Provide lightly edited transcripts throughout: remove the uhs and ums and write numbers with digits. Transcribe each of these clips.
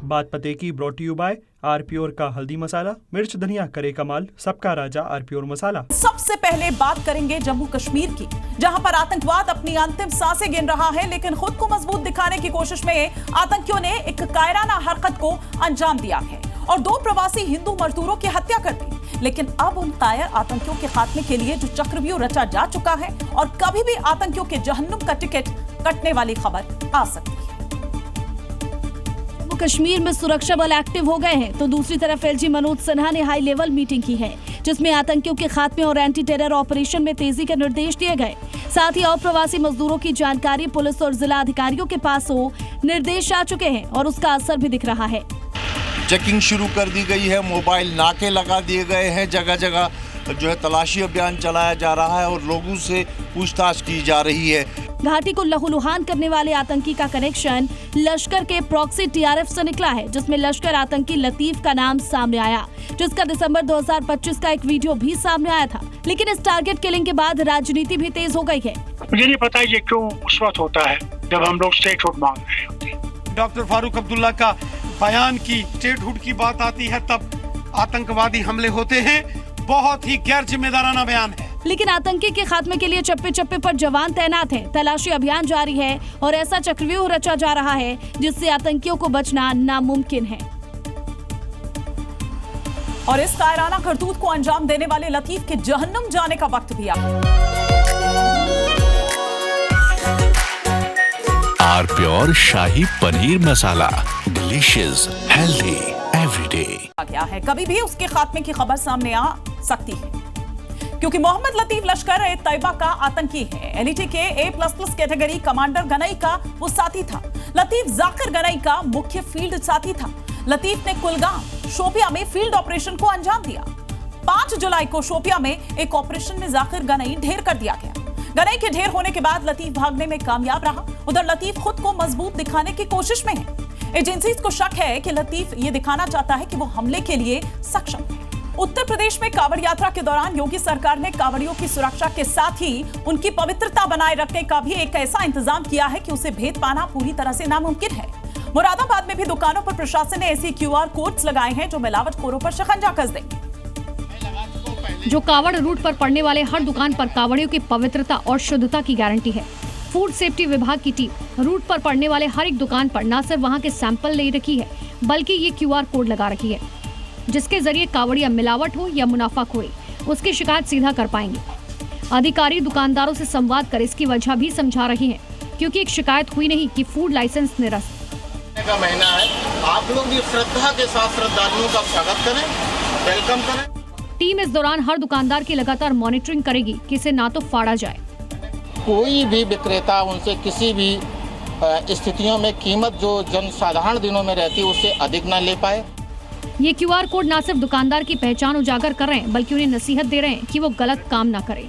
बात पते की ब्रॉट यू बाय आरप्योर का हल्दी मसाला, मिर्च धनिया करे कमाल, सबका राजा आरप्योर मसाला। सबसे पहले बात करेंगे जम्मू कश्मीर की, जहां पर आतंकवाद अपनी अंतिम सांसें गिन रहा है, लेकिन खुद को मजबूत दिखाने की कोशिश में आतंकियों ने एक कायराना हरकत को अंजाम दिया है और 2 प्रवासी हिंदू मजदूरों की हत्या कर दी। लेकिन अब उन कायर आतंकियों के खात्मे के लिए जो चक्रव्यूह रचा जा चुका है और कभी भी आतंकियों के जहन्नुम का टिकट कटने वाली खबर आ सकती है। कश्मीर में सुरक्षा बल एक्टिव हो गए हैं, तो दूसरी तरफ एलजी मनोज सिन्हा ने हाई लेवल मीटिंग की है, जिसमें आतंकियों के खात्मे और एंटी टेरर ऑपरेशन में तेजी के निर्देश दिए गए। साथ ही अप्रवासी मजदूरों की जानकारी पुलिस और जिला अधिकारियों के पास हो निर्देश आ चुके हैं और उसका असर भी दिख रहा है। चेकिंग शुरू कर दी गई है, मोबाइल नाके लगा दिए गए हैं, जगह जगह जो है तलाशी अभियान चलाया जा रहा है और लोगों से पूछताछ की जा रही है। घाटी को लहूलुहान करने वाले आतंकी का कनेक्शन लश्कर के प्रॉक्सी टीआरएफ से निकला है, जिसमें लश्कर आतंकी लतीफ का नाम सामने आया, जिसका दिसंबर 2025 का एक वीडियो भी सामने आया था। लेकिन इस टारगेट किलिंग के बाद राजनीति भी तेज हो गई है। मुझे नहीं पता ये क्यों उस वक्त होता है जब हम लोग स्टेटहुड मांग रहे होते हैं। डॉक्टर फारूक अब्दुल्ला का बयान की स्टेटहुड की बात आती है तब आतंकवादी हमले होते हैं। बहुत ही गैर जिम्मेदाराना बयान है। लेकिन आतंकी के खात्मे के लिए चप्पे चप्पे पर जवान तैनात हैं, तलाशी अभियान जारी है और ऐसा चक्रव्यूह रचा जा रहा है जिससे आतंकियों को बचना नामुमकिन है। और इस कायराना करतूत को अंजाम देने वाले लतीफ के जहन्नुम जाने का वक्त भी आ आरप्योर शाही paneer masala, delicious healthy everyday गया है। कभी भी उसके खात्मे की खबर सामने आ सकती है, क्योंकि मोहम्मद लतीफ लश्कर ए तैयबा का आतंकी है। एलईटी के A++ कैटेगरी कमांडर गनई का वो साथी था। लतीफ जाकिर गनई का मुख्य फील्ड साथी था। लतीफ ने कुलगाम शोपिया में फील्ड ऑपरेशन को अंजाम दिया। 5 जुलाई को शोपिया में एक ऑपरेशन में जाकिर गनई ढेर कर दिया गया। गनई के ढेर होने के बाद लतीफ भागने में कामयाब रहा। उधर लतीफ खुद को मजबूत दिखाने की कोशिश में है। एजेंसीज को शक है कि लतीफ ये दिखाना चाहता है कि वो हमले के लिए सक्षम है। उत्तर प्रदेश में कांवड़ यात्रा के दौरान योगी सरकार ने कांवड़ियों की सुरक्षा के साथ ही उनकी पवित्रता बनाए रखने का भी एक ऐसा इंतजाम किया है कि उसे भेद पाना पूरी तरह से नामुमकिन है। मुरादाबाद में भी दुकानों पर प्रशासन ने ऐसी QR कोड्स लगाए हैं जो मिलावटखोरों पर शिकंजा कस देंगे। जो कांवड़ रूट पर पड़ने वाले हर दुकान पर कांवड़ियों की पवित्रता और शुद्धता की गारंटी है। फूड सेफ्टी विभाग की टीम रूट पर पड़ने वाले हर एक दुकान पर न सिर्फ वहां के सैंपल ले रखी है, बल्कि ये QR कोड लगा रखी है, जिसके जरिए कांवड़िया मिलावट हो या मुनाफाखोरी उसकी शिकायत सीधा कर पाएंगे। अधिकारी दुकानदारों से संवाद कर इसकी वजह भी समझा रही हैं, क्योंकि एक शिकायत हुई नहीं कि फूड लाइसेंस निरस्त का महीना है। आप लोग भी श्रद्धा के साथ श्रद्धालुओं का स्वागत करें, वेलकम करें। टीम इस दौरान हर दुकानदार की लगातार मॉनिटरिंग करेगी कि इसे ना तो फाड़ा जाए। कोई भी विक्रेता उनसे किसी भी स्थितियों में कीमत जो जनसाधारण दिनों में रहती है उससे अधिक न ले पाए। ये QR कोड न सिर्फ दुकानदार की पहचान उजागर कर रहे हैं, बल्कि उन्हें नसीहत दे रहे हैं कि वो गलत काम ना करें।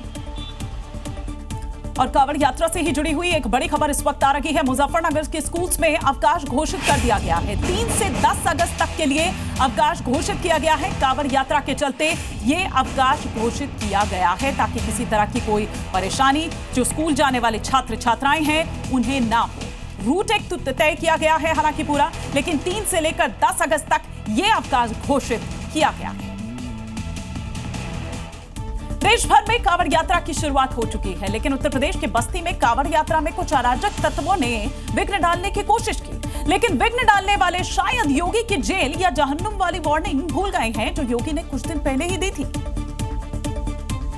और कांवड़ यात्रा से ही जुड़ी हुई एक बड़ी खबर इस वक्त आ रही है। मुजफ्फरनगर के स्कूल्स में अवकाश घोषित कर दिया गया है। 3 से 10 अगस्त तक के लिए अवकाश घोषित किया गया है। कांवड़ यात्रा के चलते ये अवकाश घोषित किया गया है ताकि किसी तरह की कोई परेशानी जो स्कूल जाने वाले छात्र छात्राएं हैं उन्हें ना हो। रूट एक तय किया गया है हालांकि पूरा, लेकिन 3 से लेकर 10 अगस्त तक ये अवकाश घोषित किया गया है। देश भर में कांवड़ यात्रा की शुरुआत हो चुकी है, लेकिन उत्तर प्रदेश के बस्ती में कांवड़ यात्रा में कुछ अराजक तत्वों ने विघ्न डालने की कोशिश की, लेकिन विघ्न डालने वाले शायद योगी की जेल या जहन्नुम वाली वार्निंग भूल गए हैं जो योगी ने कुछ दिन पहले ही दी थी।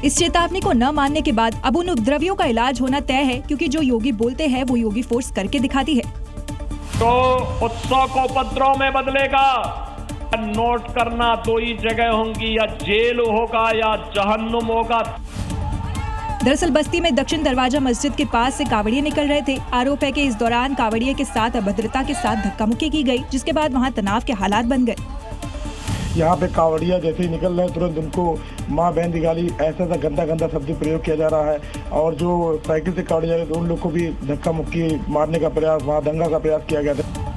इस चेतावनी को न मानने के बाद अब उन उपद्रवियों का इलाज होना तय है, क्योंकि जो योगी बोलते हैं वो योगी फोर्स करके दिखाती है। तो उत्सव को उपद्रव में बदलेगा। नोट करना 2 ही जगह होंगी, या जेल होगा या जहन्नुम होगा। दरअसल बस्ती में दक्षिण दरवाजा मस्जिद के पास से कांवड़िए निकल रहे थे। आरोप है कि इस दौरान कांवड़िए के साथ अभद्रता के साथ धक्का मुक्की की गई, जिसके बाद वहां तनाव के हालात बन गए। यहाँ पे कांवड़िया जैसे ही निकल रहे हैं तुरंत उनको माँ बहन की गाली, ऐसा गंदा शब्द प्रयोग किया जा रहा है। और जो साइकिल से कांवड़िया उन लोग को भी धक्का मुक्की मारने का प्रयास, वहाँ दंगा का प्रयास किया गया था।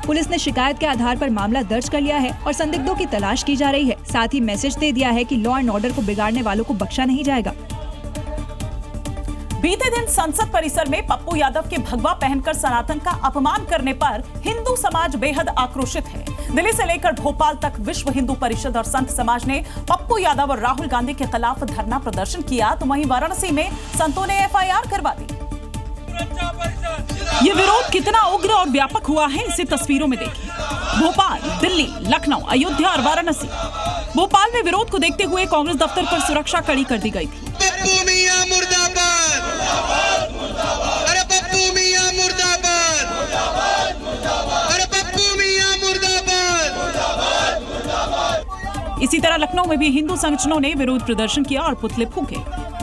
पुलिस ने शिकायत के आधार पर मामला दर्ज कर लिया है और संदिग्धों की तलाश की जा रही है। साथ ही मैसेज दे दिया है कि लॉ एंड ऑर्डर को बिगाड़ने वालों को बख्शा नहीं जाएगा। बीते दिन संसद परिसर में पप्पू यादव के भगवा पहनकर सनातन का अपमान करने पर हिंदू समाज बेहद आक्रोशित है। दिल्ली से लेकर भोपाल तक विश्व हिंदू परिषद और संत समाज ने पप्पू यादव और राहुल गांधी के खिलाफ धरना प्रदर्शन किया, तो वहीं वाराणसी में संतों ने एफआईआर करवा दी। ये विरोध कितना उग्र और व्यापक हुआ है, इसे तस्वीरों में देखिए। भोपाल, दिल्ली, लखनऊ, अयोध्या और वाराणसी। भोपाल में विरोध को देखते हुए कांग्रेस दफ्तर पर सुरक्षा कड़ी कर दी गई थी। पप्पू मियां मुर्दाबाद, अरे पप्पू मियां मुर्दाबाद, अरे पप्पू मियां मुर्दाबाद। इसी तरह लखनऊ में भी हिंदू संगठनों ने विरोध प्रदर्शन किया और पुतले फूंके।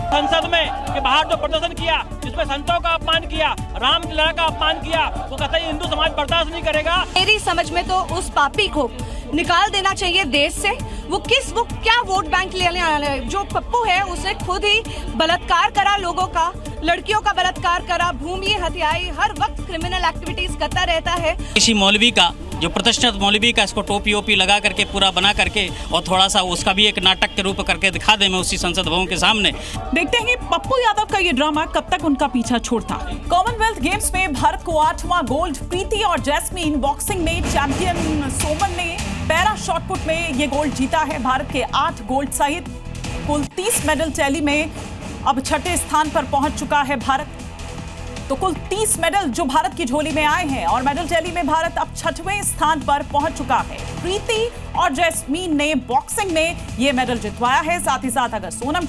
संसद में के बाहर जो प्रदर्शन किया, जिसमें संतों का अपमान किया, रामलीला का अपमान किया, वो कतई हिंदू समाज बर्दाश्त नहीं करेगा। मेरी समझ में तो उस पापी को निकाल देना चाहिए देश से। वो क्या वोट बैंक लेने आया है? जो पप्पू है उसने खुद ही बलात्कार करा, लोगों का, लड़कियों का बलात्कार करा, भूमि हत्याएं, हर वक्त क्रिमिनल एक्टिविटीज करता रहता है। किसी मौलवी का, जो प्रतिष्ठित मौलवी का, इसको टोपी ओपी लगा करके पूरा बना करके और थोड़ा सा उसका भी एक नाटक के रूप करके दिखा दे मैं उसी संसद भवन के सामने। देखते हैं पप्पू यादव का ये ड्रामा कब तक उनका पीछा छोड़ता है। कॉमनवेल्थ गेम्स में भारत को 8वां गोल्ड। प्रीति और जैस्मीन बॉक्सिंग में चैंपियन सोमन ने पैरा शॉटपुट में ये गोल्ड जीता है। भारत के 8 गोल्ड सहित कुल 30 मेडल टैली में अब 6ठे स्थान पर पहुंच चुका है भारत। तो कुल 30 मेडल जो भारत की झोली में आए हैं और मेडल टैली में भारत अब 6वें स्थान पर पहुंच चुका है। प्रीति और जैस्मीन ने बॉक्सिंग में ये मेडल जितवाया है। साथ ही साथ अगर सोमन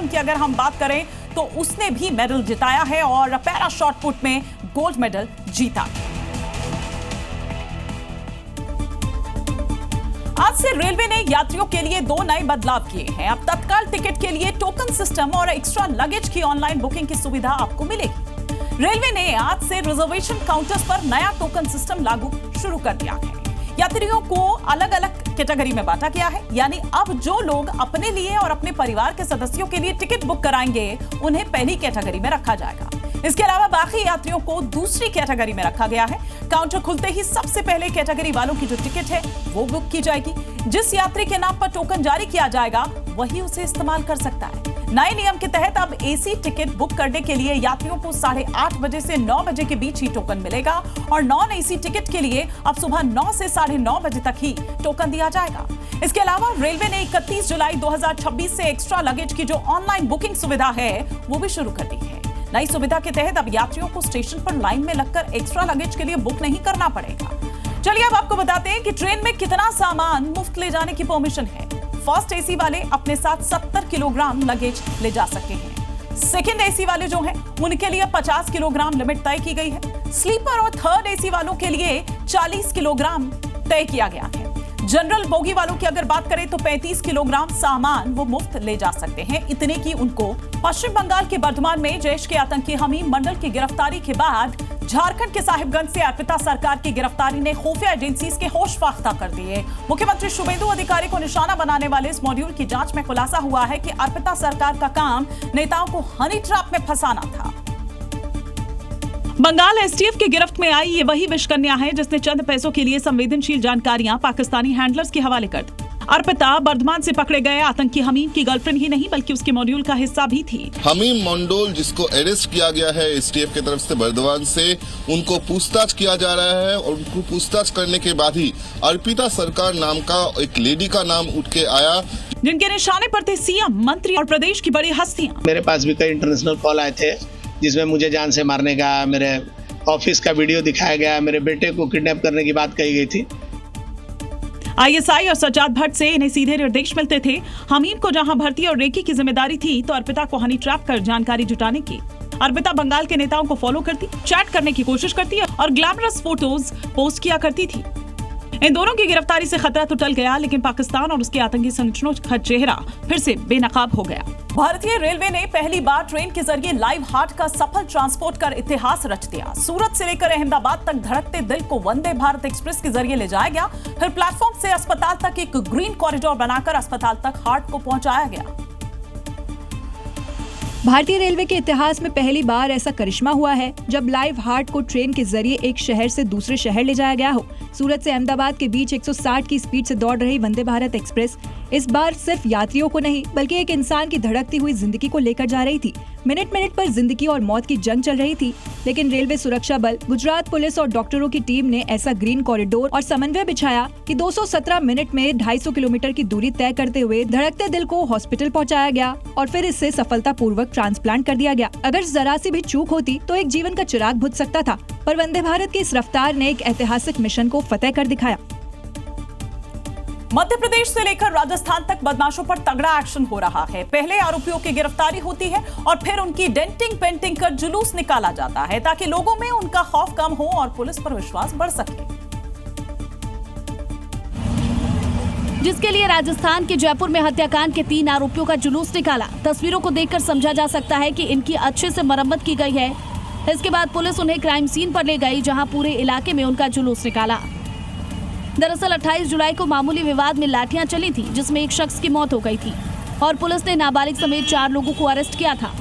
की अगर हम बात करें तो उसने भी मेडल जिताया है और पैरा शॉटपुट में गोल्ड मेडल जीता। आज से रेलवे ने यात्रियों के लिए 2 नए बदलाव किए हैं। अब तत्काल टिकट के लिए टोकन सिस्टम और एक्स्ट्रा लगेज की ऑनलाइन बुकिंग की सुविधा आपको मिलेगी। रेलवे ने आज से रिजर्वेशन काउंटर्स पर नया टोकन सिस्टम लागू शुरू कर दिया है। यात्रियों को अलग अलग कैटेगरी में बांटा गया है, यानी अब जो लोग अपने लिए और अपने परिवार के सदस्यों के लिए टिकट बुक कराएंगे उन्हें पहली कैटेगरी में रखा जाएगा। इसके अलावा बाकी यात्रियों को दूसरी कैटेगरी में रखा गया है। काउंटर खुलते ही सबसे पहले कैटेगरी वालों की जो टिकट है वो बुक की जाएगी। जिस यात्री के नाम पर टोकन जारी किया जाएगा वही उसे इस्तेमाल कर सकता है। नए नियम के तहत अब एसी टिकट बुक करने के लिए यात्रियों को 8:30 बजे से 9 बजे के बीच ही टोकन मिलेगा और नॉन एसी टिकट के लिए अब सुबह 9 से 9:30 बजे तक ही टोकन दिया जाएगा। इसके अलावा रेलवे ने 31 जुलाई 2026 से एक्स्ट्रा लगेज की जो ऑनलाइन बुकिंग सुविधा है वो भी शुरू कर दी है। नई सुविधा के तहत अब यात्रियों को स्टेशन पर लाइन में लगकर एक्स्ट्रा लगेज के लिए बुक नहीं करना पड़ेगा। चलिए अब आपको बताते हैं कि ट्रेन में कितना सामान मुफ्त ले जाने की परमिशन है। फर्स्ट एसी वाले अपने साथ 70 किलोग्राम लगेज ले जा सकते हैं। सेकंड एसी वाले जो हैं उनके लिए 50 किलोग्राम लिमिट तय की गई है। स्लीपर और थर्ड एसी वालों के लिए 40 किलोग्राम तय किया गया है। जनरल बोगी वालों की अगर बात करें तो 35 किलोग्राम सामान वो मुफ्त ले जा सकते हैं। इतने की उनको पश्चिम बंगाल के बर्धमान में जैश के आतंकी हमीम मंडल की गिरफ्तारी के बाद झारखंड के साहिबगंज से अर्पिता सरकार की गिरफ्तारी ने खुफिया एजेंसीज के होश फाख्ता कर दिए। मुख्यमंत्री शुभेंदु अधिकारी को निशाना बनाने वाले इस मॉड्यूल की जांच में खुलासा हुआ है कि अर्पिता सरकार का काम नेताओं को हनी ट्रैप में फंसाना था। बंगाल एसटीएफ की गिरफ्त में आई ये वही विषकन्या है जिसने चंद पैसों के लिए संवेदनशील जानकारियां पाकिस्तानी हैंडलर्स के हवाले कर दी। अर्पिता बर्धमान से पकड़े गए आतंकी हमीम की गर्लफ्रेंड ही नहीं बल्कि उसके मॉड्यूल का हिस्सा भी थी। हमीम मंडोल जिसको अरेस्ट किया गया है एसटीएफ की तरफ से बर्धमान से, उनको पूछताछ किया जा रहा है और उनको पूछताछ करने के बाद ही अर्पिता सरकार नाम का एक लेडी का नाम उठ के आया, जिनके निशाने पर थे सीएम, मंत्री और प्रदेश की बड़ी हस्तियां। मेरे पास भी कई इंटरनेशनल कॉल आए थे जिसमें मुझे जान से मारने का, मेरे ऑफिस का वीडियो दिखाया गया, मेरे बेटे को किडनैप करने की बात कही गई थी। आईएसआई और सज्जाद भट्ट से इन्हें सीधे निर्देश मिलते थे। हमीम को जहां भर्ती और रेकी की जिम्मेदारी थी तो अर्पिता को हनी ट्रैप कर जानकारी जुटाने की। अर्पिता बंगाल के नेताओं को फॉलो करती, चैट करने की कोशिश करती और ग्लैमरस फोटोज पोस्ट किया करती थी। इन दोनों की गिरफ्तारी से खतरा तो टल गया, लेकिन पाकिस्तान और उसके आतंकी संगठनों का चेहरा फिर से बेनकाब हो गया। भारतीय रेलवे ने पहली बार ट्रेन के जरिए लाइव हार्ट का सफल ट्रांसपोर्ट कर इतिहास रच दिया। सूरत से लेकर अहमदाबाद तक धड़कते दिल को वंदे भारत एक्सप्रेस के जरिए ले जाया गया। फिर प्लेटफॉर्म से अस्पताल तक एक ग्रीन कॉरिडोर बनाकर अस्पताल तक हार्ट को पहुंचाया गया। भारतीय रेलवे के इतिहास में पहली बार ऐसा करिश्मा हुआ है जब लाइव हार्ट को ट्रेन के जरिए एक शहर से दूसरे शहर ले जाया गया हो। सूरत से अहमदाबाद के बीच 160 की स्पीड से दौड़ रही वंदे भारत एक्सप्रेस इस बार सिर्फ यात्रियों को नहीं बल्कि एक इंसान की धड़कती हुई जिंदगी को लेकर जा रही थी। मिनट मिनट पर जिंदगी और मौत की जंग चल रही थी, लेकिन रेलवे सुरक्षा बल, गुजरात पुलिस और डॉक्टरों की टीम ने ऐसा ग्रीन कॉरिडोर और समन्वय बिछाया कि 217 मिनट में 250 किलोमीटर की दूरी तय करते हुए धड़कते दिल को हॉस्पिटल पहुंचाया गया और फिर इससे सफलतापूर्वक ट्रांसप्लांट कर दिया गया। अगर जरा सी भी चूक होती तो एक जीवन का चिराग बुझ सकता था, पर वंदे भारत की इस रफ्तार ने एक ऐतिहासिक मिशन को फतेह कर दिखाया। मध्य प्रदेश से लेकर राजस्थान तक बदमाशों पर तगड़ा एक्शन हो रहा है। पहले आरोपियों की गिरफ्तारी होती है और फिर उनकी डेंटिंग पेंटिंग कर जुलूस निकाला जाता है ताकि लोगों में उनका खौफ कम हो और पुलिस पर विश्वास बढ़ सके। जिसके लिए राजस्थान के जयपुर में हत्याकांड के 3 आरोपियों का जुलूस निकाला। तस्वीरों को देखकर समझा जा सकता है कि इनकी अच्छे से मरम्मत की गई है। इसके बाद पुलिस उन्हें क्राइम सीन पर ले गई, जहां पूरे इलाके में उनका जुलूस निकाला। दरअसल 28 जुलाई को मामूली विवाद में लाठियां चली थी, जिसमें एक शख्स की मौत हो गई थी और पुलिस ने नाबालिग समेत 4 लोगों को अरेस्ट किया था।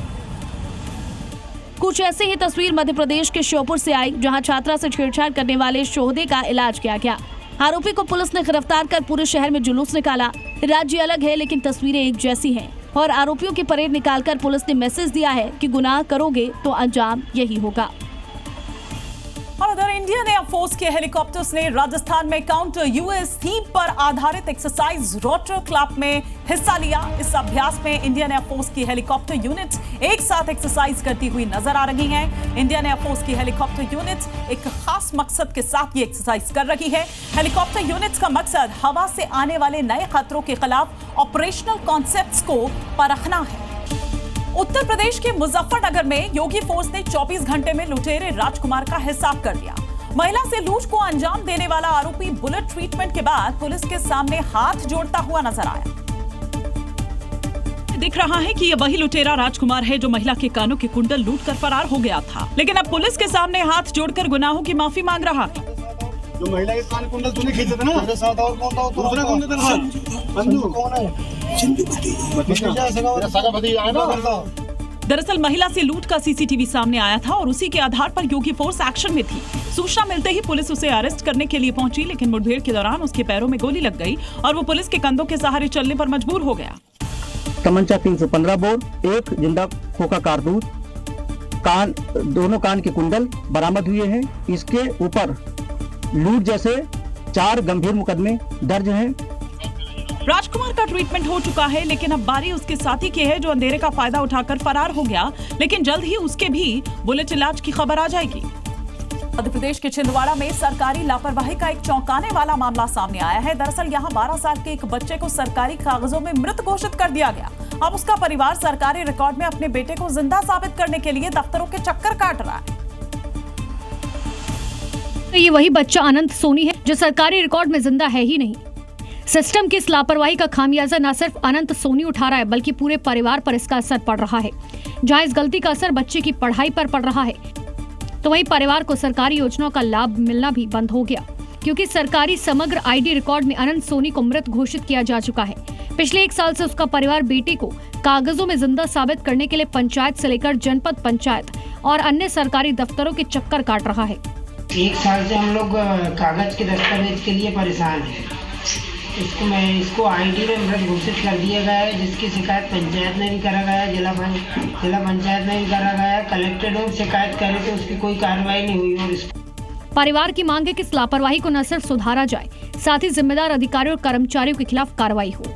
कुछ ऐसे ही तस्वीर मध्य प्रदेश के श्योपुर से आई, जहां छात्रा से छेड़छाड़ करने वाले शोहदे का इलाज किया गया। आरोपी को पुलिस ने गिरफ्तार कर पूरे शहर में जुलूस निकाला। राज्य अलग है लेकिन तस्वीरें एक जैसी हैं और आरोपियों की परेड निकालकर पुलिस ने मैसेज दिया है कि गुनाह करोगे तो अंजाम यही होगा। और उधर इंडियन एयरफोर्स के हेलीकॉप्टर्स ने राजस्थान में काउंटर यूएस थीम पर आधारित एक्सरसाइज रोटर क्लब में हिस्सा लिया। इस अभ्यास में इंडियन एयरफोर्स की हेलीकॉप्टर यूनिट एक साथ एक्सरसाइज करती हुई नजर आ रही हैं। इंडियन एयरफोर्स की हेलीकॉप्टर यूनिट एक खास मकसद के साथ ये एक्सरसाइज कर रही है। हेलीकॉप्टर यूनिट्स का मकसद हवा से आने वाले नए खतरों के खिलाफ ऑपरेशनल कॉन्सेप्ट्स को परखना है। उत्तर प्रदेश के मुजफ्फरनगर में योगी फोर्स ने 24 घंटे में लुटेरे राजकुमार का हिसाब कर दिया। महिला से लूट को अंजाम देने वाला आरोपी बुलेट ट्रीटमेंट के बाद पुलिस के सामने हाथ जोड़ता हुआ नजर आया। दिख रहा है कि ये वही लुटेरा राजकुमार है जो महिला के कानों के कुंडल लूट कर फरार हो गया था, लेकिन अब पुलिस के सामने हाथ जोड़कर गुनाहों की माफी मांग रहा है। जो महिला के कान कुंडल तूने खींचे थे ना, मेरे साथ और कौन था? दूसरा कौन था? मंजू कौन है? दरअसल महिला से लूट का सीसीटीवी सामने आया था और उसी के आधार पर योगी फोर्स एक्शन में थी। सूचना मिलते ही पुलिस उसे अरेस्ट करने के लिए पहुंची, लेकिन मुठभेड़ के दौरान उसके पैरों में गोली लग गई और वो पुलिस के कंधों के सहारे चलने पर मजबूर हो गया। तमंचा 315 बोर, एक जिंदा खोखा कारतूस, दोनों कान के कुंडल बरामद हुए हैं। इसके ऊपर लूट जैसे 4 गंभीर मुकदमे दर्ज हैं। राजकुमार का ट्रीटमेंट हो चुका है, लेकिन अब बारी उसके साथी की है जो अंधेरे का फायदा उठाकर फरार हो गया, लेकिन जल्द ही उसके भी बुलेट इलाज की खबर आ जाएगी। मध्य प्रदेश के छिंदवाड़ा में सरकारी लापरवाही का एक चौंकाने वाला मामला सामने आया है। दरअसल यहां 12 साल के एक बच्चे को सरकारी कागजों में मृत घोषित कर दिया गया। अब उसका परिवार सरकारी रिकॉर्ड में अपने बेटे को जिंदा साबित करने के लिए दफ्तरों के चक्कर काट रहा है। तो ये वही बच्चा अनंत सोनी है जो सरकारी रिकॉर्ड में जिंदा है ही नहीं। सिस्टम की इस लापरवाही का खामियाजा न सिर्फ अनंत सोनी उठा रहा है, बल्कि पूरे परिवार पर इसका असर पड़ रहा है। जहां इस गलती का असर बच्चे की पढ़ाई पर पड़ रहा है, तो वहीं परिवार को सरकारी योजनाओं का लाभ मिलना भी बंद हो गया, क्योंकि सरकारी समग्र आईडी रिकॉर्ड में अनंत सोनी को मृत घोषित किया जा चुका है। पिछले 1 साल से उसका परिवार बेटे को कागजों में जिंदा साबित करने के लिए पंचायत से लेकर जनपद पंचायत और अन्य सरकारी दफ्तरों के चक्कर काट रहा है। 1 साल से हम लोग कागज के दस्तावेज के लिए परेशान हैं। इसको आईडी में मृत घोषित कर दिया गया है, जिसकी शिकायत पंचायत में भी करा गया है, जिला पंचायत में भी करा गया है। कलेक्टर ने शिकायत करे तो उसकी कोई कार्रवाई नहीं हुई। और परिवार की मांग है कि इस लापरवाही को न सिर्फ सुधारा जाए, साथ ही जिम्मेदार अधिकारियों और कर्मचारियों के खिलाफ कार्रवाई हो।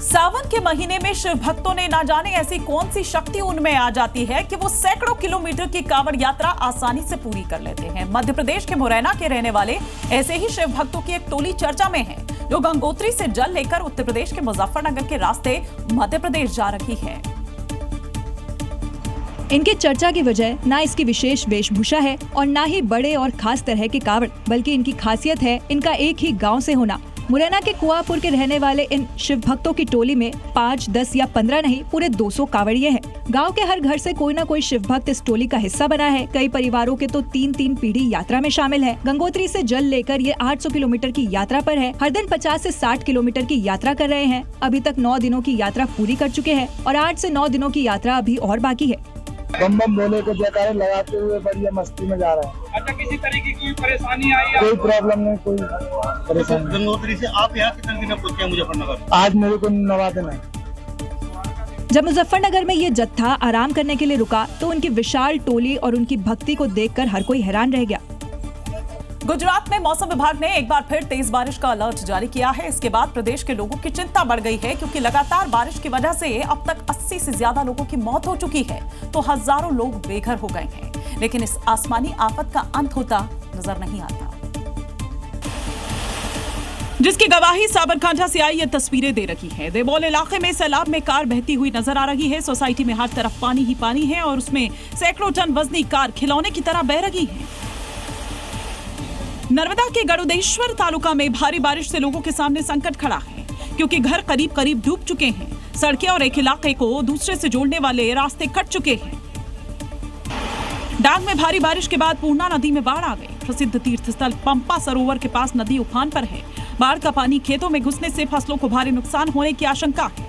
सावन के महीने में शिव भक्तों ने ना जाने ऐसी कौन सी शक्ति उनमें आ जाती है कि वो सैकड़ों किलोमीटर की कांवड़ यात्रा आसानी से पूरी कर लेते हैं। मध्य प्रदेश के मुरैना के रहने वाले ऐसे ही शिव भक्तों की एक टोली चर्चा में है, जो गंगोत्री से जल लेकर उत्तर प्रदेश के मुजफ्फरनगर के रास्ते मध्य प्रदेश जा रही है। इनके चर्चा की वजह ना इसकी विशेष वेशभूषा है और ना ही बड़े और खास तरह के कावड़, बल्कि इनकी खासियत है इनका एक ही गांव से होना। मुरैना के कुआपुर के रहने वाले इन शिव भक्तों की टोली में 5, 10 या 15 नहीं, पूरे 200 कांवड़िए हैं। गांव के हर घर से कोई न कोई शिव भक्त इस टोली का हिस्सा बना है। कई परिवारों के तो 3-3 पीढ़ी यात्रा में शामिल है। गंगोत्री से जल लेकर ये 800 किलोमीटर की यात्रा पर है। हर दिन 50 से 60 किलोमीटर की यात्रा कर रहे हैं। अभी तक 9 दिनों की यात्रा पूरी कर चुके हैं और 8 से 9 दिनों की यात्रा अभी और बाकी है। बम बम बोले को जयकारे लगाते हुए बढ़िया मस्ती में जा रहे हैं। अच्छा, किसी तरह की कोई परेशानी आई? कोई प्रॉब्लम नहीं, कोई परेशानी। गंगोत्री से आप यहाँ कितने दिन पहुंचे हैं मुजफ्फरनगर? आज मेरे को 9 दिन है। जब मुजफ्फरनगर में ये जत्था आराम करने के लिए रुका तो उनकी विशाल टोली और उनकी भक्ति को देखकर हर कोई हैरान रह गया। गुजरात में मौसम विभाग ने एक बार फिर तेज बारिश का अलर्ट जारी किया है। इसके बाद प्रदेश के लोगों की चिंता बढ़ गई है, क्योंकि लगातार बारिश की वजह से अब तक 80 से ज्यादा लोगों की मौत हो चुकी है, तो हजारों लोग बेघर हो गए हैं। लेकिन इस आसमानी आफत का अंत होता नजर नहीं आता, जिसकी गवाही साबरकांठा से आई ये तस्वीरें दे रही है। देवोल इलाके में सैलाब में कार बहती हुई नजर आ रही है। सोसाइटी में हर तरफ पानी ही पानी है और उसमें सैकड़ों टन वजनी कार खिलौने की तरह बह रही है। नर्मदा के गरुदेश्वर तालुका में भारी बारिश से लोगों के सामने संकट खड़ा है, क्योंकि घर करीब करीब डूब चुके हैं। सड़कें और एक इलाके को दूसरे से जोड़ने वाले रास्ते कट चुके हैं। डांग में भारी बारिश के बाद पूर्णा नदी में बाढ़ आ गई। प्रसिद्ध तीर्थ स्थल पंपा सरोवर के पास नदी उफान पर है। बाढ़ का पानी खेतों में घुसने से फसलों को भारी नुकसान होने की आशंका है।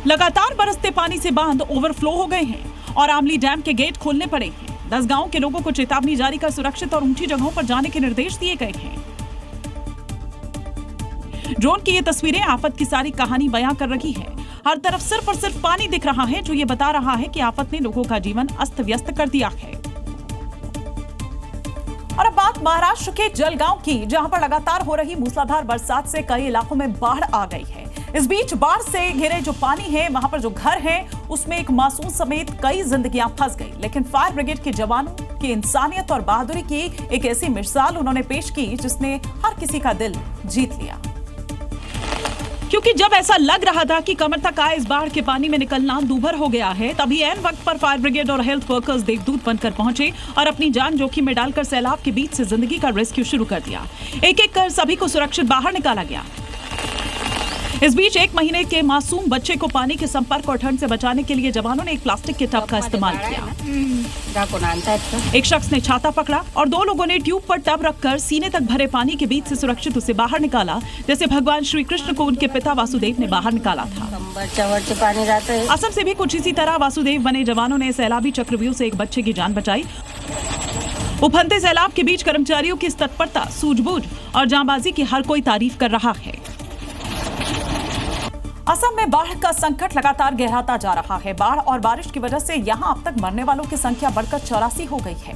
लगातार बरसते पानी से बांध ओवरफ्लो हो गए हैं और आमली डैम के गेट खोलने पड़े हैं। 10 गांवों के लोगों को चेतावनी जारी कर सुरक्षित और ऊंची जगहों पर जाने के निर्देश दिए गए हैं। ड्रोन की ये तस्वीरें आफत की सारी कहानी बयां कर रही है। हर तरफ सिर्फ और सिर्फ पानी दिख रहा है, जो ये बता रहा है कि आफत ने लोगों का जीवन अस्त व्यस्त कर दिया है। और अब बात महाराष्ट्र के जलगांव की, जहां पर लगातार हो रही मूसलाधार बरसात से कई इलाकों में बाढ़ आ गई है। इस बीच बाढ़ से घिरे जो पानी है, वहां पर जो घर है, उसमें एक मासूम समेत कई जिंदगियां फंस गई। लेकिन फायर ब्रिगेड के जवानों की इंसानियत और बहादुरी की एक ऐसी मिसाल उन्होंने पेश की, जिसने हर किसी का दिल जीत लिया। क्योंकि जब ऐसा लग रहा था कि कमर तक आए इस बाढ़ के पानी में निकलना दूभर हो गया है, तभी ऐन वक्त पर फायर ब्रिगेड और हेल्थ वर्कर्स देवदूत बनकर पहुंचे और अपनी जान जोखिम में डालकर सैलाब के बीच से जिंदगी का रेस्क्यू शुरू कर दिया। एक एक कर सभी को सुरक्षित बाहर निकाला गया। इस बीच 1 महीने के मासूम बच्चे को पानी के संपर्क और ठंड से बचाने के लिए जवानों ने एक प्लास्टिक के टब का इस्तेमाल किया। एक शख्स ने छाता पकड़ा और 2 लोगों ने ट्यूब पर टब रखकर सीने तक भरे पानी के बीच से सुरक्षित उसे बाहर निकाला, जैसे भगवान श्री कृष्ण को उनके पिता वासुदेव ने बाहर निकाला था। असम से भी कुछ इसी तरह वासुदेव बने जवानों ने सैलाबी चक्रव्यूह से एक बच्चे की जान बचाई। उफनते सैलाब के बीच कर्मचारियों की इस तत्परता, सूझबूझ और जांबाजी की हर कोई तारीफ कर रहा है। असम में बाढ़ का संकट लगातार गहराता जा रहा है। बाढ़ और बारिश की वजह से यहां अब तक मरने वालों की संख्या बढ़कर 84 हो गई है।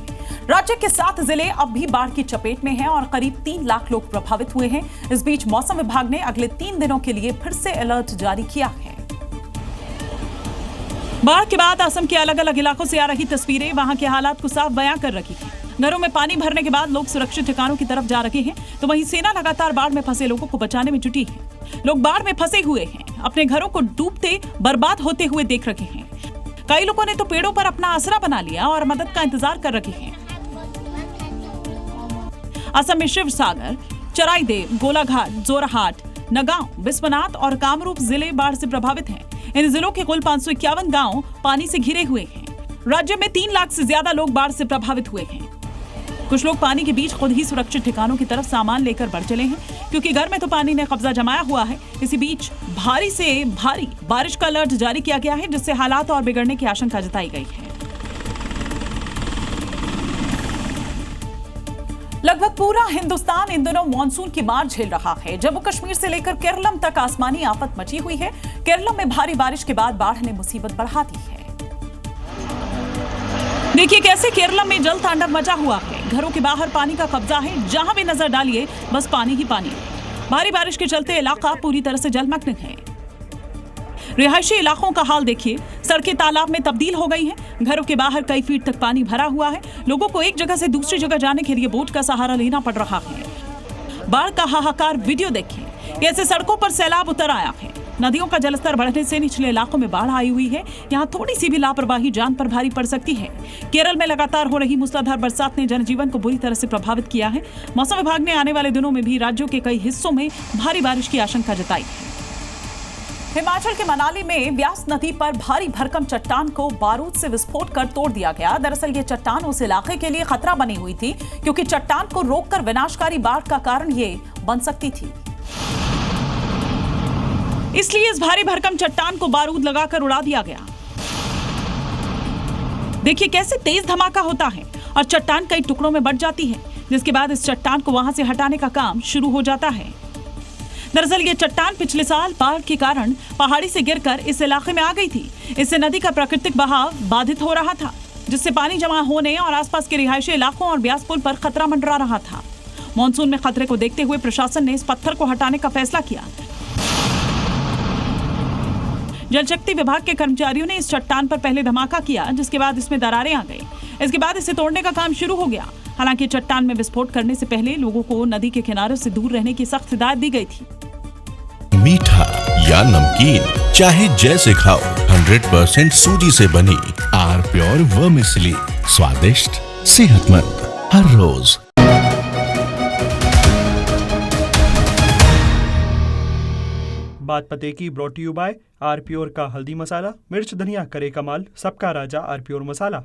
राज्य के 7 जिले अब भी बाढ़ की चपेट में हैं और करीब 3 लाख लोग प्रभावित हुए हैं। इस बीच मौसम विभाग ने अगले 3 दिनों के लिए फिर से अलर्ट जारी किया है। बाढ़ के बाद असम के अलग अलग इलाकों से आ रही तस्वीरें वहां के हालात को साफ बयां कर रही है। घरों में पानी भरने के बाद लोग सुरक्षित ठिकानों की तरफ जा रहे हैं, तो वहीं सेना लगातार बाढ़ में फंसे लोगों को बचाने में जुटी है। लोग बाढ़ में फंसे हुए हैं, अपने घरों को डूबते बर्बाद होते हुए देख रहे हैं। कई लोगों ने तो पेड़ों पर अपना आसरा बना लिया और मदद का इंतजार कर रहे हैं। असम में शिवसागर, चराईदेव, गोलाघाट, जोरहाट, नगांव, बिस्वनाथ और कामरूप जिले बाढ़ से प्रभावित हैं। इन जिलों के कुल 551 गांव पानी से घिरे हुए हैं। राज्य में 3 लाख से ज्यादा लोग बाढ़ से प्रभावित हुए हैं। कुछ लोग पानी के बीच खुद ही सुरक्षित ठिकानों की तरफ सामान लेकर बढ़ चले हैं, क्योंकि घर में तो पानी ने कब्जा जमाया हुआ है। इसी बीच भारी से भारी बारिश का अलर्ट जारी किया गया है, जिससे हालात और बिगड़ने की आशंका जताई गई है। लगभग पूरा हिंदुस्तान इन दिनों मानसून की मार झेल रहा है। जम्मू कश्मीर से लेकर केरलम तक आसमानी आफत मची हुई है। केरलम में भारी बारिश के बाद बाढ़ ने मुसीबत बढ़ा दी है। देखिए कैसे केरलम में जल तांडव मचा हुआ है। घरों के बाहर पानी का कब्जा है, जहां भी नजर डालिए बस पानी ही पानी। भारी बारिश के चलते इलाका पूरी तरह से जलमग्न है। रिहायशी इलाकों का हाल देखिए, सड़कें तालाब में तब्दील हो गई हैं। घरों के बाहर कई फीट तक पानी भरा हुआ है। लोगों को एक जगह से दूसरी जगह जाने के लिए बोट का सहारा लेना पड़ रहा है। बाढ़ का हाहाकार वीडियो देखिए, कैसे सड़कों पर सैलाब उतर आया है। नदियों का जलस्तर बढ़ने से निचले इलाकों में बाढ़ आई हुई है। यहाँ थोड़ी सी भी लापरवाही जान पर भारी पड़ सकती है। केरल में लगातार हो रही मूसलाधार बरसात ने जनजीवन को बुरी तरह से प्रभावित किया है। मौसम विभाग ने आने वाले दिनों में भी राज्यों के कई हिस्सों में भारी बारिश की आशंका जताई है। हिमाचल के मनाली में ब्यास नदी पर भारी भरकम चट्टान को बारूद से विस्फोट कर तोड़ दिया गया। दरअसल ये चट्टान उस इलाके के लिए खतरा बनी हुई थी, क्योंकि चट्टान को रोककर विनाशकारी बाढ़ का कारण ये बन सकती थी। इसलिए इस भारी भरकम चट्टान को बारूद लगाकर उड़ा दिया गया। देखिए कैसे तेज धमाका होता है और चट्टान कई टुकड़ों में बंट जाती है, जिसके बाद इस चट्टान को वहां से हटाने का काम शुरू हो जाता है। दरअसल ये चट्टान पिछले साल बाढ़ के कारण पहाड़ी से गिरकर इस इलाके में आ गई थी। इससे नदी का प्राकृतिक बहाव बाधित हो रहा था, जिससे पानी जमा होने और आसपास के रिहायशी इलाकों और ब्यास पुल पर खतरा मंडरा रहा था। मानसून में खतरे को देखते हुए प्रशासन ने इस पत्थर को हटाने का फैसला किया। जल शक्ति विभाग के कर्मचारियों ने इस चट्टान पर पहले धमाका किया, जिसके बाद इसमें दरारें आ गई। इसके बाद इसे तोड़ने का काम शुरू हो गया। हालांकि चट्टान में विस्फोट करने से पहले लोगों को नदी के किनारे से दूर रहने की सख्त हिदायत दी गई थी। मीठा या नमकीन, चाहे जैसे खाओ, 100% सूजी से बनी आर प्योर वर्मिसेली, स्वादिष्ट, सेहतमंद हर रोज। बात पते की brought you by R pure का हल्दी मसाला, मिर्च धनिया करे कमाल, सबका राजा आर प्योर मसाला।